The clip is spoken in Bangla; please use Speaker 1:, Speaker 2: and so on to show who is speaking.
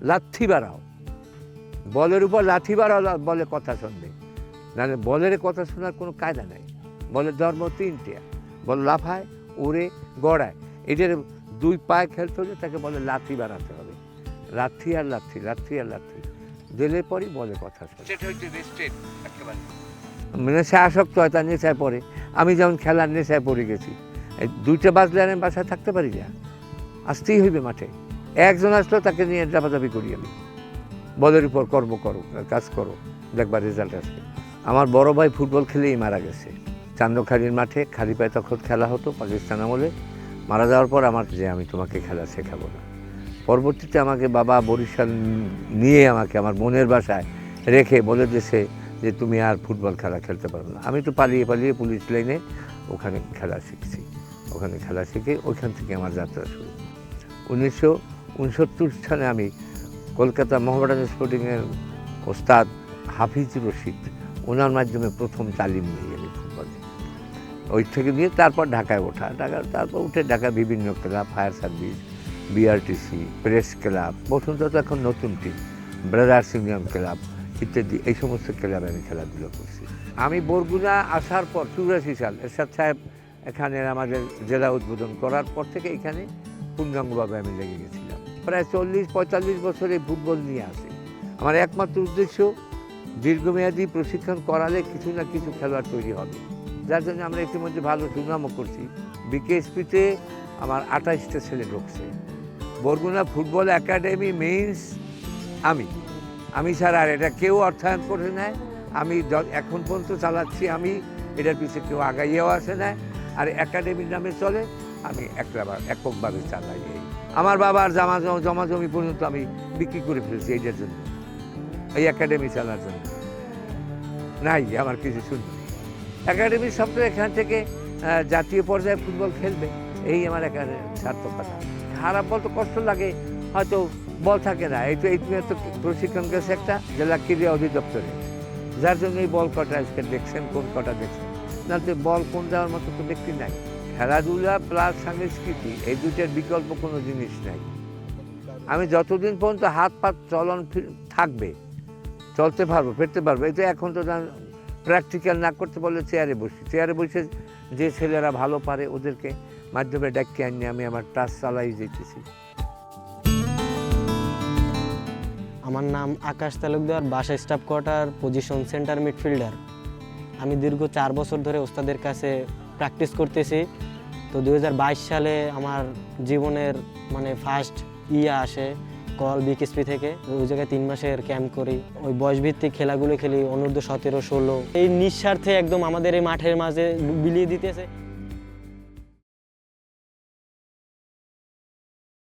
Speaker 1: লাথি বাড়াও, বলের উপর লাথি বাড়াও, বলে কথা শুনবে, নাহলে বলের কথা শোনার কোনো কায়দা নাই। বলের ধর্ম তিনটে, বল লাফায়, ওড়ে, গড়ায়। এটার দুই পায়ে খেলতে হলে তাকে বলে লাথি বাড়াতে হবে, লাথি আর লাথি, লাথি আর লাথি দিলে পরই বলে কথা শোনে। সেটা হচ্ছে রেস্টেড একেবারে, নেশায় আসক্ত হয়, তার নেশায় পড়ে। আমি যেমন খেলার নেশায় পড়ে গেছি, এই 2টা বাজলে আমি বাসায় থাকতে পারি না, আসতেই হইবে মাঠে। একজন আসলেও তাকে নিয়ে জাপাজাপি করি আমি, বলের উপর কর্ম করো, কাজ করো, দেখবার রেজাল্ট আসবে। আমার বড় ভাই ফুটবল খেলেই মারা গেছে চান্দখালির মাঠে, খালি পায়ে তখন খেলা হতো পাকিস্তান আমলে। মারা যাওয়ার পর আমার যে আমি তোমাকে খেলা শেখাবো না। পরবর্তীতে আমাকে বাবা বরিশাল নিয়ে আমাকে আমার বোনের বাসায় রেখে বলে দিয়েছে যে তুমি আর ফুটবল খেলা খেলতে পারবে না। আমি তো পালিয়ে পালিয়ে পুলিশ লাইনে ওখানে খেলা শিখছি, ওখানে খেলা শিখে ওইখান থেকে আমার যাত্রা শুরু। 1969 সালে আমি কলকাতা মোহামেডান স্পোর্টিংয়ের ওস্তাদ হাফিজ রশিদ, ওনার মাধ্যমে প্রথম তালিম নিয়ে গেলি ফুটবলে। ওই থেকে নিয়ে তারপর ঢাকায় ওঠা, তারপর উঠে ঢাকায় বিভিন্ন club, fire service, BRTC, press club, Bashundhara তো এখন নতুন টিম, ব্রাদার্স ইউনিয়ন ক্লাব ইত্যাদি, এই সমস্ত ক্লাবে আমি খেলাধুলো করছি। আমি বরগুনা আসার পর 84 সাল এরশাদ সাহেব এখানে আমাদের জেলা উদ্বোধন করার পর থেকে এখানে পূর্ণাঙ্গভাবে আমি লেগে গেছিলাম। প্রায় 40-45 বছর এই ফুটবল নিয়ে আসে। আমার একমাত্র উদ্দেশ্য দীর্ঘমেয়াদী প্রশিক্ষণ করালে কিছু না কিছু খেলোয়াড় তৈরি হবে, যার জন্য আমরা ইতিমধ্যে ভালো সুনামও করছি। বিকেএসপিতে আমার 28টা ছেলে ঢুকছে। বরগুনা ফুটবল একাডেমি মেইনস আমি ছাড়া আর এটা কেউ অর্থায়ন করে নেয়। আমি এখন পর্যন্ত চালাচ্ছি, আমি এটার পিছিয়ে কেউ আগাইয়াও আসে না। আর একাডেমির নামে চলে, আমি এককভাবে চালাই। আমার বাবার জমা জমি পর্যন্ত আমি বিক্রি করে ফেলছি এইটার জন্য, এই একাডেমি চালার জন্য। নাই আমার কিছু শুনবে, একাডেমির সব তো এখান থেকে জাতীয় পর্যায়ে ফুটবল খেলবে, এই আমার এখানে সার্থকতা। খারাপ বলতে কষ্ট লাগে, হয়তো বল থাকে না। এই তো প্রশিক্ষণ গেছে একটা জেলা ক্রীড়া অধিদপ্তরে, যার জন্য এই বল কটা আজকে দেখছেন, কোন কটা দেখছেন, না তো বল কোন যাওয়ার মতো তো ব্যক্তি নাই। খেলাধুলা প্লাস সংস্কৃতি, এই দুইটার বিকল্প কোনো জিনিস নাই। আমি যতদিন পর্যন্ত হাত পা চলন থাকবে, চলতে পারবো, ফিরতে পারবো। এই তো এখন তো প্র্যাকটিক্যাল না করতে বললে চেয়ারে বসে যে ছেলেরা ভালো পারে ওদেরকে মাধ্যমে ডাকিয়ে আনিয়ে আমি আমার টাচ চালাই যেতেছি।
Speaker 2: আমার নাম আকাশ তালুকদার, বাসা staff quarter, position centre midfielder. আমি দীর্ঘ 4 বছর ধরে ওস্তাদের কাছে প্র্যাকটিস করতেছি। তো 2022 সালে আমার জীবনের ফার্স্ট আসে কল বিকেএসপি থেকে। ওই জায়গায় 3 মাসের ক্যাম্প করি, ওই বয়সভিত্তিক খেলাগুলো খেলি, অনূর্ধ্ব 17, 16। এই নিঃস্বার্থে একদম আমাদের এই মাঠের মাঝে বিলিয়ে দিতেছে।